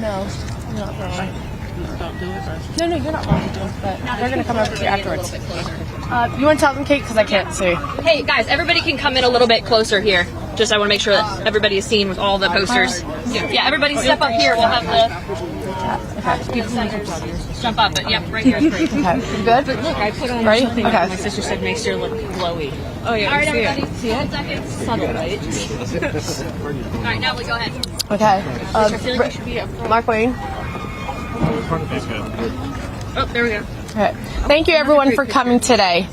No, you're not wrong. No, you're not wrong to do it, but they're going to come over to you afterwards. You want to tell them, Kate? Because I can't see. Hey, guys, everybody can come in a little bit closer here. Just I want to make sure that everybody is seen with all the posters. Yeah, everybody step up here. We'll have the jump up, but yeah, right here is great. Okay, you good? But look, I put on Ready? something Okay. that my sister said makes you look glowy. Oh, yeah. All right, everybody. See it? Subtle, right? All right, now we go ahead. Okay. I feel like you should be up front. Markwayne. Oh, there we go. Okay. Thank you, everyone, for coming today.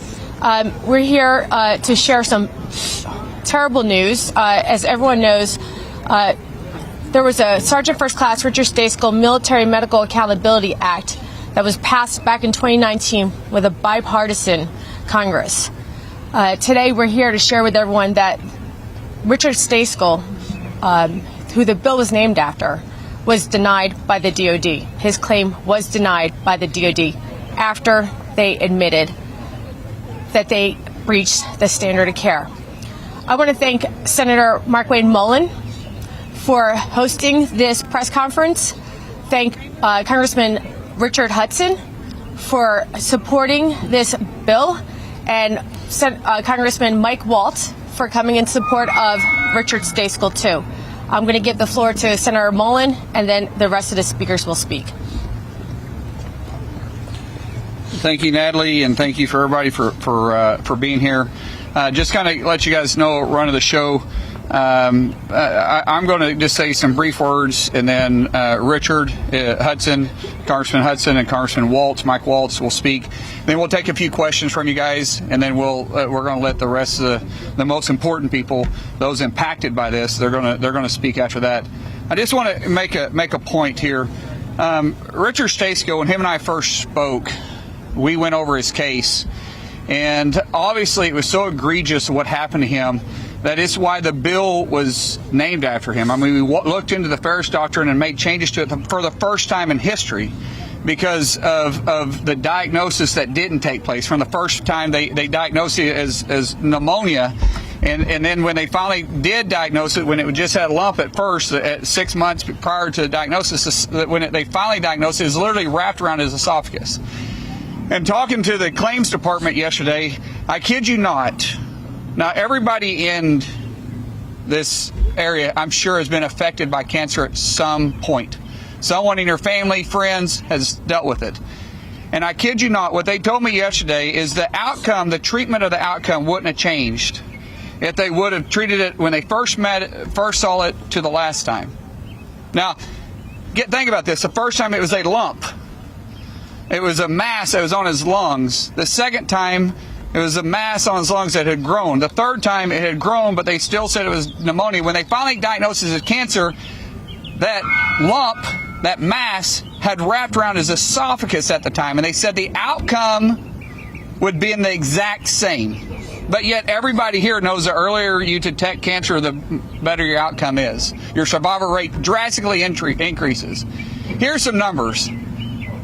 We're here to share some terrible news. As everyone knows, there was a Sergeant First Class Richard Stayskal Military Medical Accountability Act that was passed back in 2019 with a bipartisan Congress. Today, we're here to share with everyone that Richard Stayskal, who the bill was named after, was denied by the DOD. His claim was denied by the DOD after they admitted that they breached the standard of care. I want to thank Senator Markwayne Mullin for hosting this press conference. Thank Congressman Richard Hudson for supporting this bill, and Congressman Mike Waltz for coming in support of Richard Stayskal too. I'm going to give the floor to Senator Mullin, and then the rest of the speakers will speak. Thank you, Natalie, and thank you for everybody for being here. Just kind of let you guys know, run of the show. I'm going to just say some brief words, and then Richard Hudson, Congressman Hudson, and Congressman Waltz, Mike Waltz, will speak. Then we'll take a few questions from you guys, and then we're going to let the rest of the most important people, those impacted by this, they're going to speak after that. I just want to make a point here. Richard Stayskal, when him and I first spoke, we went over his case, and obviously it was so egregious what happened to him that is why the bill was named after him. I mean, we looked into the Fairness Doctrine and made changes to it for the first time in history because of the diagnosis that didn't take place. From the first time they diagnosed it as pneumonia, and then when they finally did diagnose it, when it just had a lump at first, at 6 months prior to the diagnosis, when they finally diagnosed it, it was literally wrapped around his esophagus. And talking to the claims department yesterday, I kid you not, now everybody in this area, I'm sure, has been affected by cancer at some point. Someone in your family, friends, has dealt with it. And I kid you not, what they told me yesterday is the outcome, the treatment of the outcome wouldn't have changed if they would have treated it when they first saw it to the last time. Now, think about this. The first time it was a lump. It was a mass that was on his lungs. The second time, it was a mass on his lungs that had grown. The third time, it had grown, but they still said it was pneumonia. When they finally diagnosed it as cancer, that lump, that mass, had wrapped around his esophagus at the time. And they said the outcome would be in the exact same. But yet everybody here knows the earlier you detect cancer, the better your outcome is. Your survival rate drastically increases. Here's some numbers.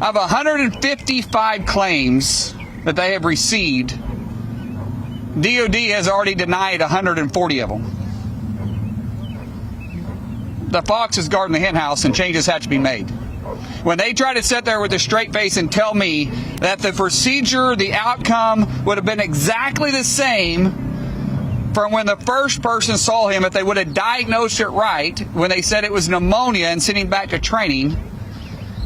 Of 155 claims that they have received, DOD has already denied 140 of them. The fox is guarding the hen house, and changes have to be made. When they try to sit there with a straight face and tell me that the procedure, the outcome would have been exactly the same from when the first person saw him, if they would have diagnosed it right, when they said it was pneumonia and sent him back to training,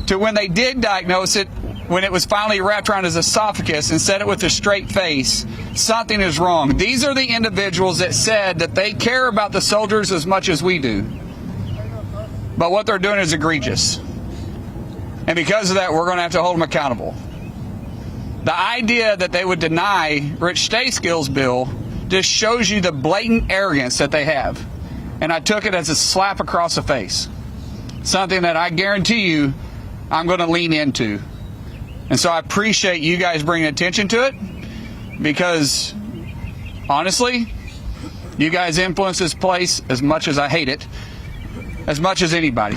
to when they did diagnose it, when it was finally wrapped around his esophagus and said it with a straight face, something is wrong. These are the individuals that said that they care about the soldiers as much as we do. But what they're doing is egregious. And because of that, we're going to have to hold them accountable. The idea that they would deny Rich Stayskal's bill just shows you the blatant arrogance that they have. And I took it as a slap across the face. Something that I guarantee you I'm going to lean into. And so I appreciate you guys bringing attention to it, because honestly, you guys influence this place as much as I hate it, as much as anybody.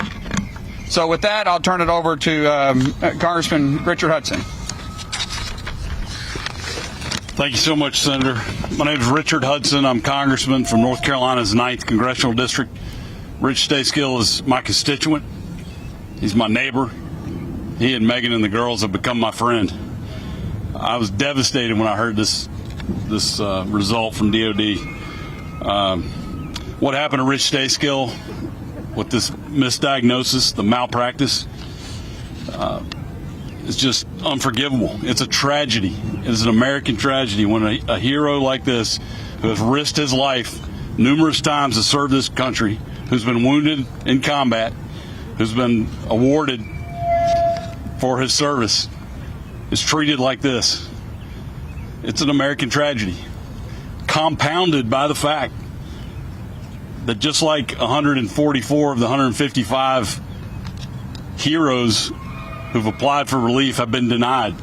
So with that, I'll turn it over to Congressman Richard Hudson. Thank you so much, Senator. My name is Richard Hudson. I'm Congressman from North Carolina's 9th Congressional District. Rich Stayskal is my constituent. He's my neighbor. He and Megan and the girls have become my friend. I was devastated when I heard this result from DOD. What happened to Rich Stayskal with this misdiagnosis, the malpractice, is just unforgivable. It's a tragedy. It's an American tragedy when a hero like this, who has risked his life numerous times to serve this country, who's been wounded in combat, who's been awarded for his service, is treated like this. It's an American tragedy, compounded by the fact that just like 144 of the 155 heroes who've applied for relief have been denied.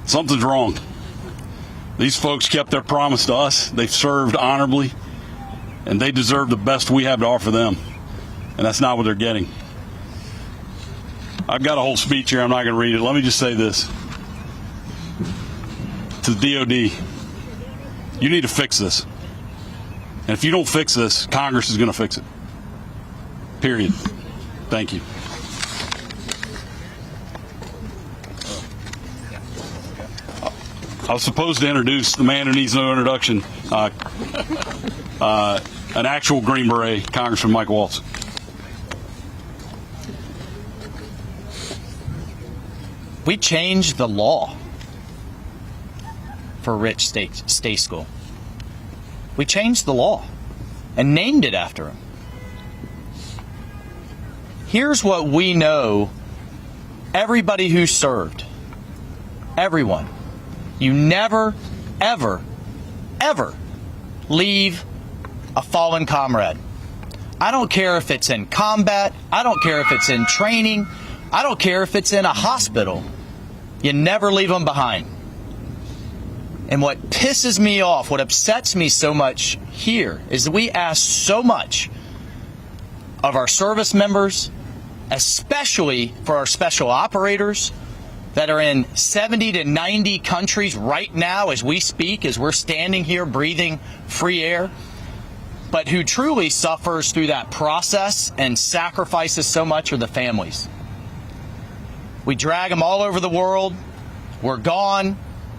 Something's wrong. These folks kept their promise to us. They've served honorably, and they deserve the best we have to offer them. And that's not what they're getting. I've got a whole speech here. I'm not going to read it. Let me just say this. To the DOD, you need to fix this. And if you don't fix this, Congress is going to fix it. Period. Thank you. I was supposed to introduce the man who needs no introduction, an actual Green Beret, Congressman Mike Waltz. We changed the law for Rich Stayskal. We changed the law and named it after him. Here's what we know, everybody who served, everyone. You never, ever, ever leave a fallen comrade. I don't care if it's in combat. I don't care if it's in training. I don't care if it's in a hospital. You never leave them behind. And what pisses me off, what upsets me so much here, is that we ask so much of our service members, especially for our special operators that are in 70 to 90 countries right now as we speak, as we're standing here breathing free air, but who truly suffers through that process and sacrifices so much are the families. We drag them all over the world. We're gone.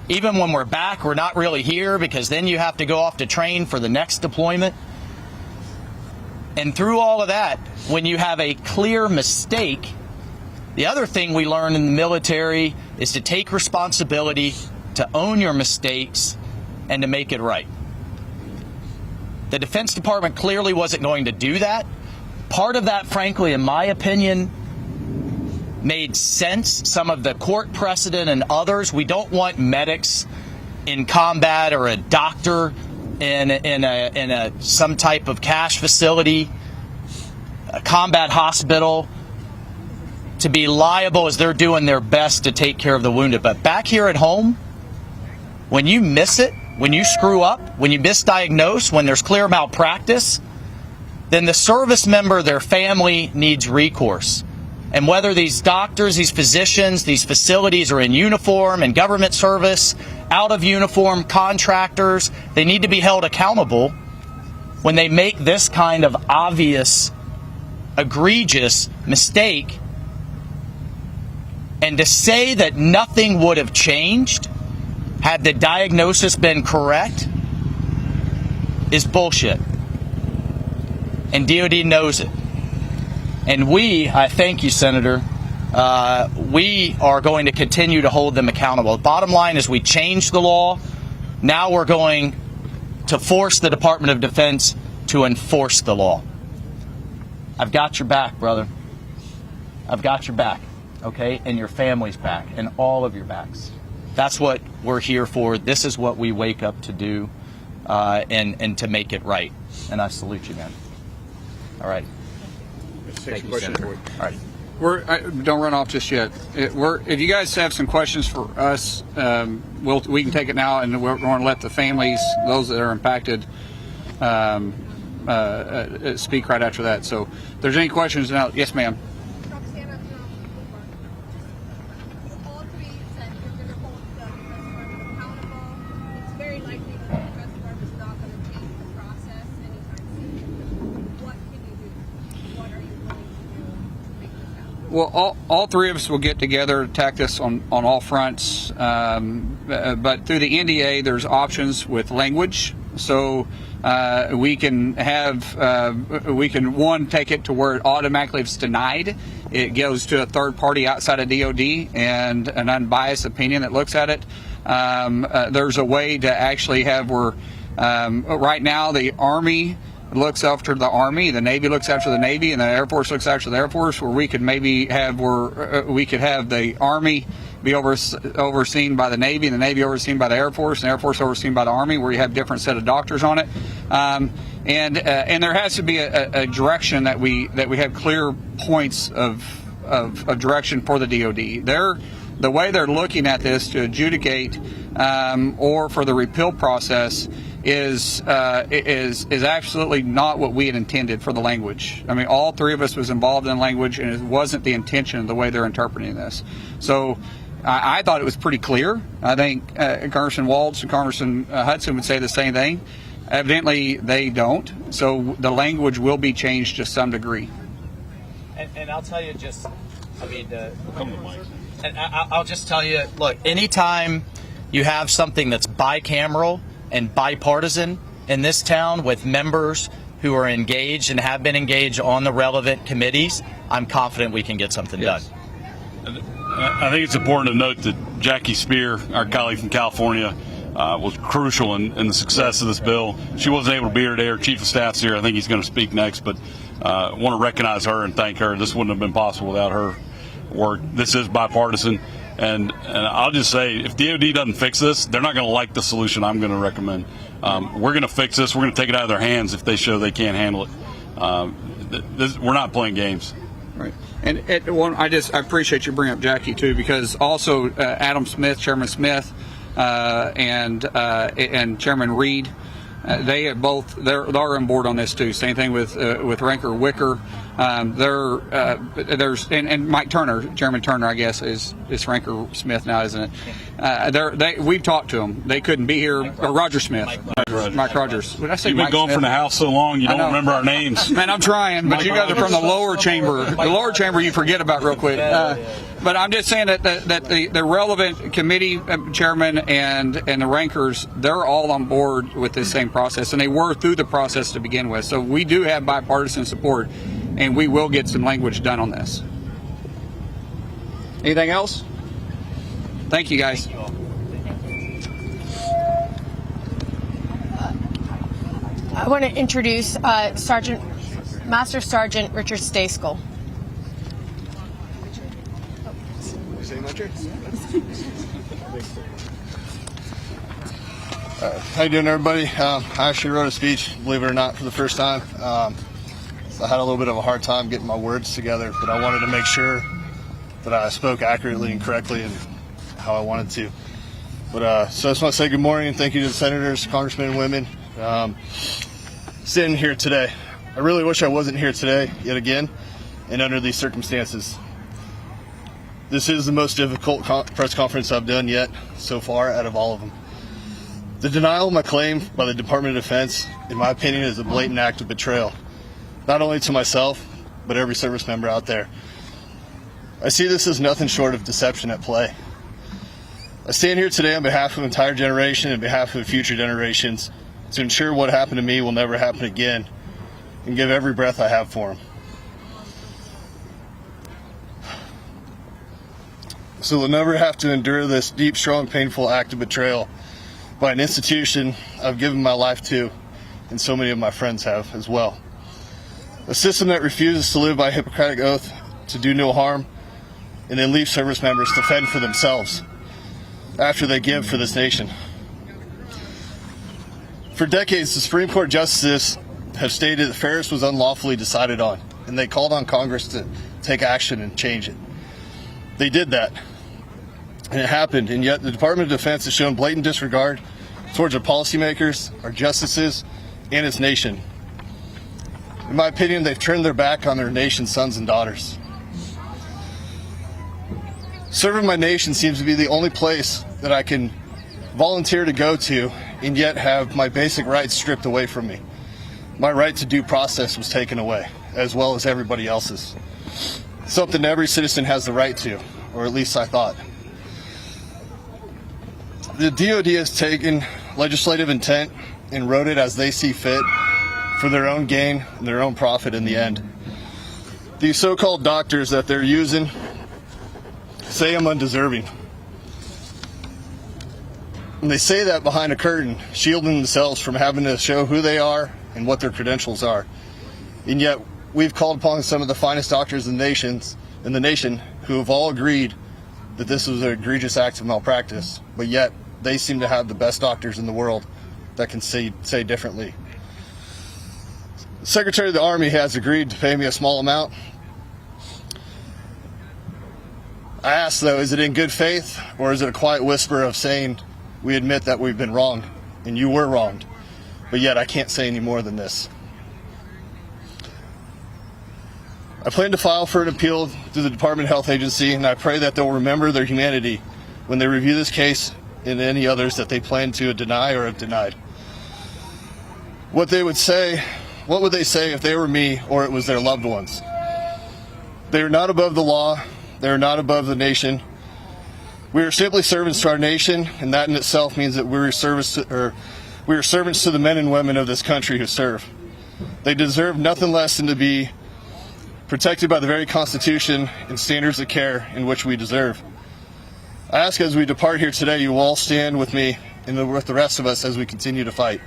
Even when we're back, we're not really here, because then you have to go off to train for the next deployment. And through all of that, when you have a clear mistake, the other thing we learn in the military is to take responsibility, to own your mistakes, and to make it right. The Defense Department clearly wasn't going to do that. Part of that, frankly, in my opinion, made sense. Some of the court precedent and others. We don't want medics in combat or a doctor in some type of cash facility, a combat hospital, to be liable as they're doing their best to take care of the wounded. But back here at home, when you miss it, when you screw up, when you misdiagnose, when there's clear malpractice, then the service member, their family, needs recourse. And whether these doctors, these physicians, these facilities are in uniform, in government service, out of uniform, contractors, they need to be held accountable when they make this kind of obvious, egregious mistake. And to say that nothing would have changed had the diagnosis been correct is bullshit. And DOD knows it. And I thank you, Senator, we are going to continue to hold them accountable. The bottom line is we changed the law. Now we're going to force the Department of Defense to enforce the law. I've got your back, brother. I've got your back, okay? And your family's back, and all of your backs. That's what we're here for. This is what we wake up to do, and to make it right. And I salute you, man. All right. Thank you, Senator. All right. Don't run off just yet. If you guys have some questions for us, we can take it now, and we're going to let the families, those that are impacted, speak right after that. So, if there's any questions now, yes, ma'am. Well, all three of us will get together, attack this on all fronts. But through the NDA, there's options with language. So we can take it to where it automatically, if it's denied, it goes to a third party outside of DOD and an unbiased opinion that looks at it. There's a way to actually have where right now the Army looks after the Army, the Navy looks after the Navy, and the Air Force looks after the Air Force, where we could maybe have we could have the Army be overseen by the Navy, and the Navy overseen by the Air Force, and the Air Force overseen by the Army, where you have different set of doctors on it. And there has to be a direction that we have clear points of direction for the DOD. The way they're looking at this to adjudicate or for the repeal process is absolutely not what we had intended for the language. I mean, all three of us was involved in language, and it wasn't the intention of the way they're interpreting this. So I thought it was pretty clear. I think Congressman Waltz and Congressman Hudson would say the same thing. Evidently, they don't. So the language will be changed to some degree. And I'll tell you I'll just tell you, look, anytime you have something that's bicameral and bipartisan in this town with members who are engaged and have been engaged on the relevant committees, I'm confident we can get something done. I think it's important to note that Jackie Spear, our colleague from California, was crucial in the success of this bill. She wasn't able to be here today. Her chief of staff's here. I think he's going to speak next, but I want to recognize her and thank her. This wouldn't have been possible without her work. This is bipartisan. And I'll just say, if DOD doesn't fix this, they're not going to like the solution I'm going to recommend. We're going to fix this. We're going to take it out of their hands if they show they can't handle it. We're not playing games. Right. And I appreciate you bringing up Jackie too, because also Adam Smith, Chairman Smith, and Chairman Reed, they have they're on board on this too. Same thing with Ranker Wicker. There's Mike Turner, Chairman Turner, I guess is Ranker Smith now, isn't it? We've talked to them. They couldn't be here. Or Roger Smith, Mike Rogers. Did I say You've Mike been gone Smith? from the House so long you don't remember our names. Man, I'm trying, but you guys are from the lower chamber. The lower chamber you forget about real quick. But I'm just saying that the relevant committee chairman and the rankers, they're all on board with this same process, and they were through the process to begin with. So we do have bipartisan support, and we will get some language done on this. Anything else? Thank you, guys. I want to introduce Master Sergeant Richard Stayskal. How you doing, everybody? I actually wrote a speech, believe it or not, for the first time. I had a little bit of a hard time getting my words together, but I wanted to make sure that I spoke accurately and correctly and how I wanted to. But so I just want to say good morning and thank you to the senators, congressmen, and women sitting here today. I really wish I wasn't here today yet again and under these circumstances. This is the most difficult press conference I've done yet so far out of all of them. The denial of my claim by the Department of Defense, in my opinion, is a blatant act of betrayal, not only to myself, but every service member out there. I see this as nothing short of deception at play. I stand here today on behalf of an entire generation and behalf of future generations to ensure what happened to me will never happen again and give every breath I have for them. So we'll never have to endure this deep, strong, painful act of betrayal by an institution I've given my life to, and so many of my friends have as well. A system that refuses to live by a Hippocratic oath to do no harm, and then leave service members to fend for themselves after they give for this nation. For decades, the Supreme Court justices have stated that Ferris was unlawfully decided on, and they called on Congress to take action and change it. They did that, and it happened, and yet the Department of Defense has shown blatant disregard towards our policymakers, our justices, and its nation. In my opinion, they've turned their back on their nation's sons and daughters. Serving my nation seems to be the only place that I can volunteer to go to and yet have my basic rights stripped away from me. My right to due process was taken away, as well as everybody else's. something every citizen has the right to, or at least I thought. The DOD has taken legislative intent and wrote it as they see fit for their own gain and their own profit in the end. These so-called doctors that they're using say I'm undeserving. And they say that behind a curtain, shielding themselves from having to show who they are and what their credentials are. And yet, we've called upon some of the finest doctors in the nation who have all agreed that this was an egregious act of malpractice, but yet they seem to have the best doctors in the world that can say differently. The Secretary of the Army has agreed to pay me a small amount. I ask, though, is it in good faith, or is it a quiet whisper of saying, we admit that we've been wronged, and you were wronged, but yet I can't say any more than this. I plan to file for an appeal to the Department of Health Agency, and I pray that they'll remember their humanity when they review this case and any others that they plan to deny or have denied. What would they say if they were me or it was their loved ones? They are not above the law. They are not above the nation. We are simply servants to our nation, and that in itself means that we are servants to the men and women of this country who serve. They deserve nothing less than to be protected by the very Constitution and standards of care in which we deserve. I ask as we depart here today, you will all stand with me and with the rest of us as we continue to fight.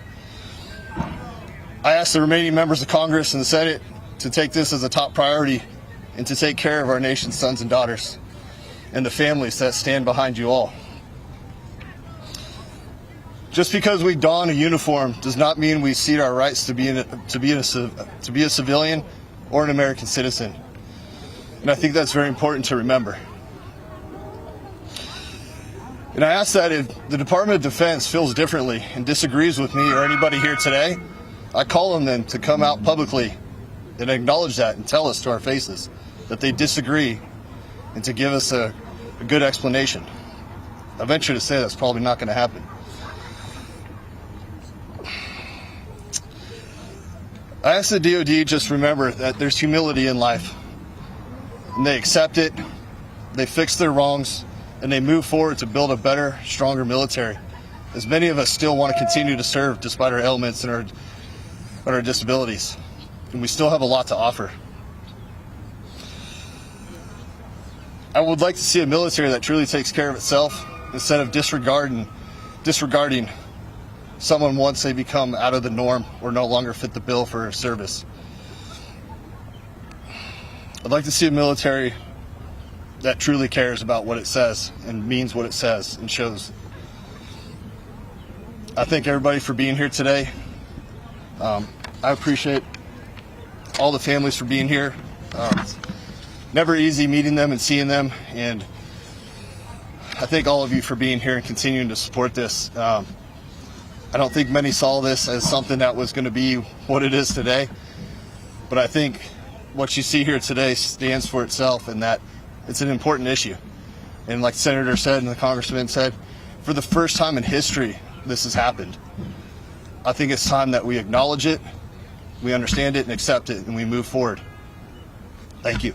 I ask the remaining members of Congress and the Senate to take this as a top priority and to take care of our nation's sons and daughters and the families that stand behind you all. Just because we don a uniform does not mean we cede our rights to be a civilian or an American citizen. And I think that's very important to remember. And I ask that if the Department of Defense feels differently and disagrees with me or anybody here today, I call on them to come out publicly and acknowledge that and tell us to our faces that they disagree and to give us a good explanation. I venture to say that's probably not going to happen. I ask the DOD just remember that there's humility in life, and they accept it, they fix their wrongs, and they move forward to build a better, stronger military, as many of us still want to continue to serve despite our ailments and our disabilities, and we still have a lot to offer. I would like to see a military that truly takes care of itself instead of disregarding someone once they become out of the norm or no longer fit the bill for service. I'd like to see a military that truly cares about what it says and means what it says and shows. I thank everybody for being here today. I appreciate all the families for being here. It's never easy meeting them and seeing them, and I thank all of you for being here and continuing to support this. I don't think many saw this as something that was going to be what it is today, but I think what you see here today stands for itself, and that it's an important issue. And like the Senator said and the Congressman said, for the first time in history, this has happened. I think it's time that we acknowledge it, we understand it and accept it, and we move forward. Thank you.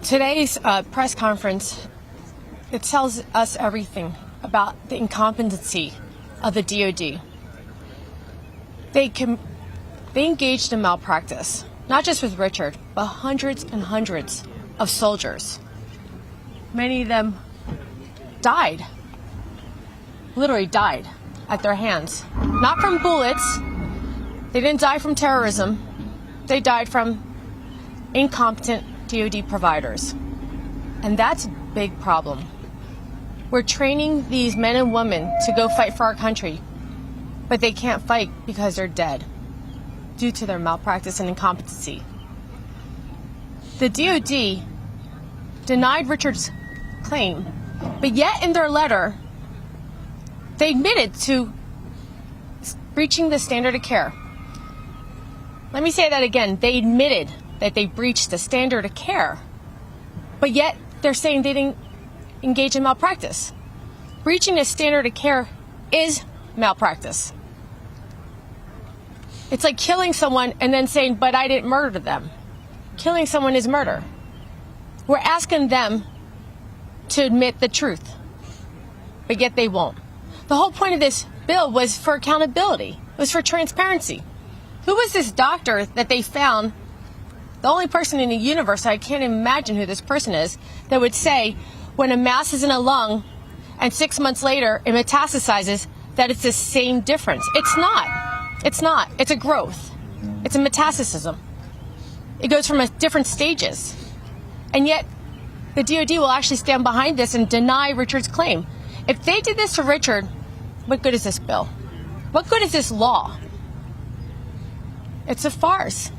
Today's press conference, it tells us everything about the incompetency of the DOD. They engaged in malpractice, not just with Richard, but hundreds and hundreds of soldiers. Many of them died, literally died at their hands. Not from bullets. They didn't die from terrorism. They died from incompetent DOD providers. And that's a big problem. We're training these men and women to go fight for our country, but they can't fight because they're dead due to their malpractice and incompetency. The DOD denied Richard's claim, but yet in their letter, they admitted to breaching the standard of care. Let me say that again. They admitted that they breached the standard of care, but yet they're saying they didn't engage in malpractice. Breaching a standard of care is malpractice. It's like killing someone and then saying, but I didn't murder them. Killing someone is murder. We're asking them to admit the truth, but yet they won't. The whole point of this bill was for accountability. It was for transparency. Who was this doctor that they found, the only person in the universe, I can't imagine who this person is, that would say when a mass is in a lung and 6 months later it metastasizes, that it's the same difference? It's not. It's not. It's a growth. It's a metastasis. It goes from different stages. And yet the DOD will actually stand behind this and deny Richard's claim. If they did this to Richard, what good is this bill? What good is this law? It's a farce.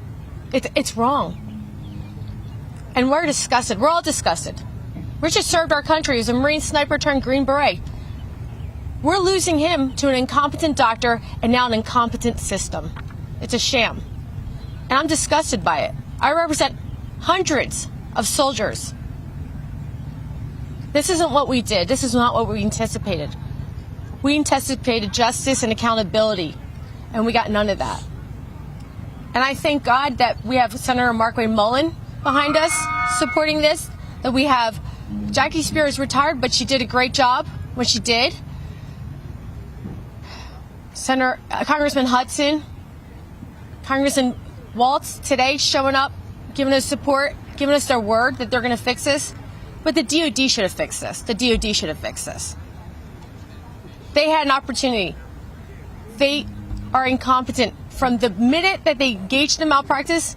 It's wrong. And we're disgusted. We're all disgusted. Richard served our country as a Marine sniper turned Green Beret. We're losing him to an incompetent doctor and now an incompetent system. It's a sham. And I'm disgusted by it. I represent hundreds of soldiers. This isn't what we did. This is not what we anticipated. We anticipated justice and accountability, and we got none of that. And I thank God that we have Senator Markwayne Mullin behind us supporting this, that we have Jackie Spears retired, but she did a great job when she did. Congressman Hudson, Congressman Waltz today showing up, giving us support, giving us their word that they're going to fix this. But the DOD should have fixed this. The DOD should have fixed this. They had an opportunity. They are incompetent from the minute that they engaged in malpractice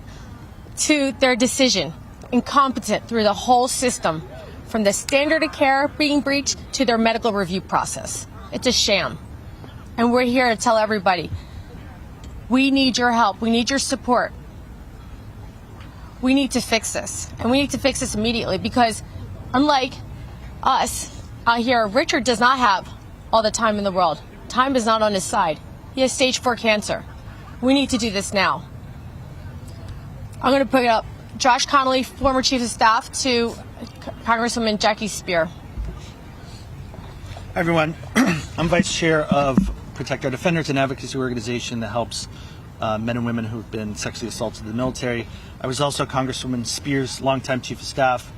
to their decision. Incompetent through the whole system, from the standard of care being breached to their medical review process. It's a sham. And we're here to tell everybody, we need your help. We need your support. We need to fix this. And we need to fix this immediately, because unlike us out here, Richard does not have all the time in the world. Time is not on his side. He has stage 4 cancer. We need to do this now. I'm going to put up Josh Connolly, former Chief of Staff to Congresswoman Jackie Spear. Hi, everyone. I'm Vice Chair of Protect Our Defenders, an advocacy organization that helps men and women who have been sexually assaulted in the military. I was also Congresswoman Spears' longtime Chief of Staff.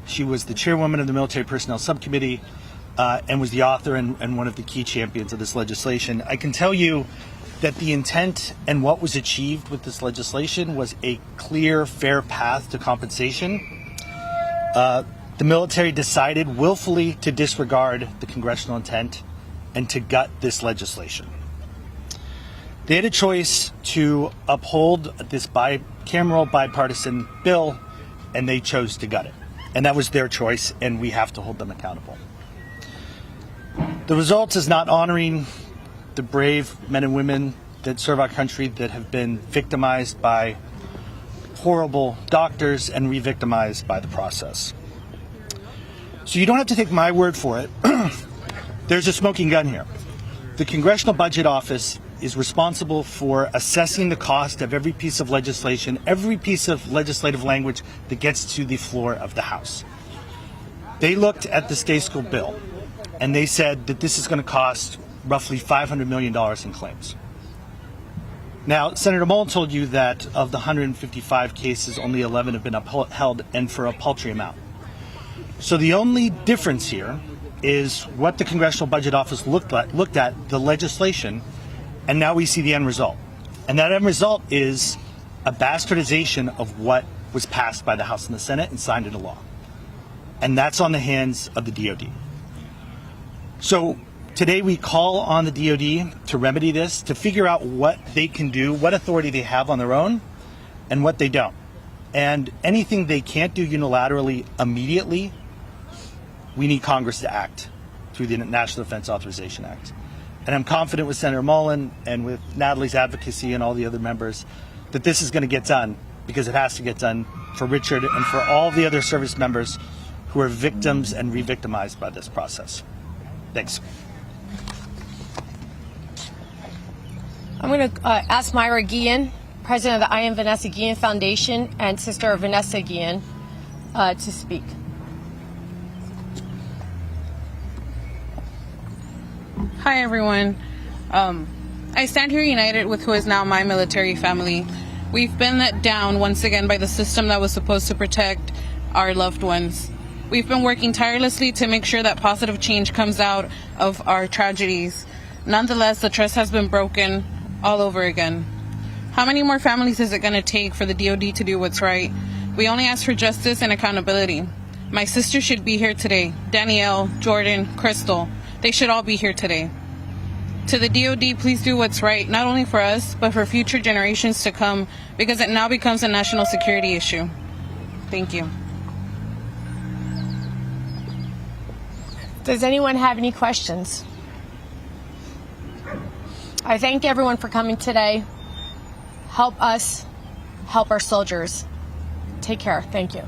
She was the chairwoman of the Military Personnel Subcommittee and was the author and one of the key champions of this legislation. I can tell you that the intent and what was achieved with this legislation was a clear, fair path to compensation. The military decided willfully to disregard the congressional intent and to gut this legislation. They had a choice to uphold this bicameral, bipartisan bill, and they chose to gut it. And that was their choice, and we have to hold them accountable. The result is not honoring the brave men and women that serve our country, that have been victimized by horrible doctors and re-victimized by the process. So you don't have to take my word for it. There's a smoking gun here. The Congressional Budget Office is responsible for assessing the cost of every piece of legislation, every piece of legislative language that gets to the floor of the House. They looked at the Stayskal bill, and they said that this is going to cost roughly $500 million in claims. Now, Senator Mullin told you that of the 155 cases, only 11 have been upheld, and for a paltry amount. So the only difference here is what the Congressional Budget Office looked at the legislation, and now we see the end result. And that end result is a bastardization of what was passed by the House and the Senate and signed into law. And that's on the hands of the DOD. So today we call on the DOD to remedy this, to figure out what they can do, what authority they have on their own, and what they don't. And anything they can't do unilaterally immediately, we need Congress to act through the National Defense Authorization Act. And I'm confident with Senator Mullin and with Natalie's advocacy and all the other members that this is going to get done, because it has to get done for Richard and for all the other service members who are victims and re-victimized by this process. Thanks. I'm going to ask Myra Guillen, president of the I Am Vanessa Guillen Foundation and sister of Vanessa Guillen, to speak. Hi, everyone. I stand here united with who is now my military family. We've been let down once again by the system that was supposed to protect our loved ones. We've been working tirelessly to make sure that positive change comes out of our tragedies. Nonetheless, the trust has been broken all over again. How many more families is it going to take for the DOD to do what's right? We only ask for justice and accountability. My sisters should be here today. Danielle, Jordan, Crystal. They should all be here today. To the DOD, please do what's right, not only for us, but for future generations to come, because it now becomes a national security issue. Thank you. Does anyone have any questions? I thank everyone for coming today. Help us help our soldiers. Take care. Thank you.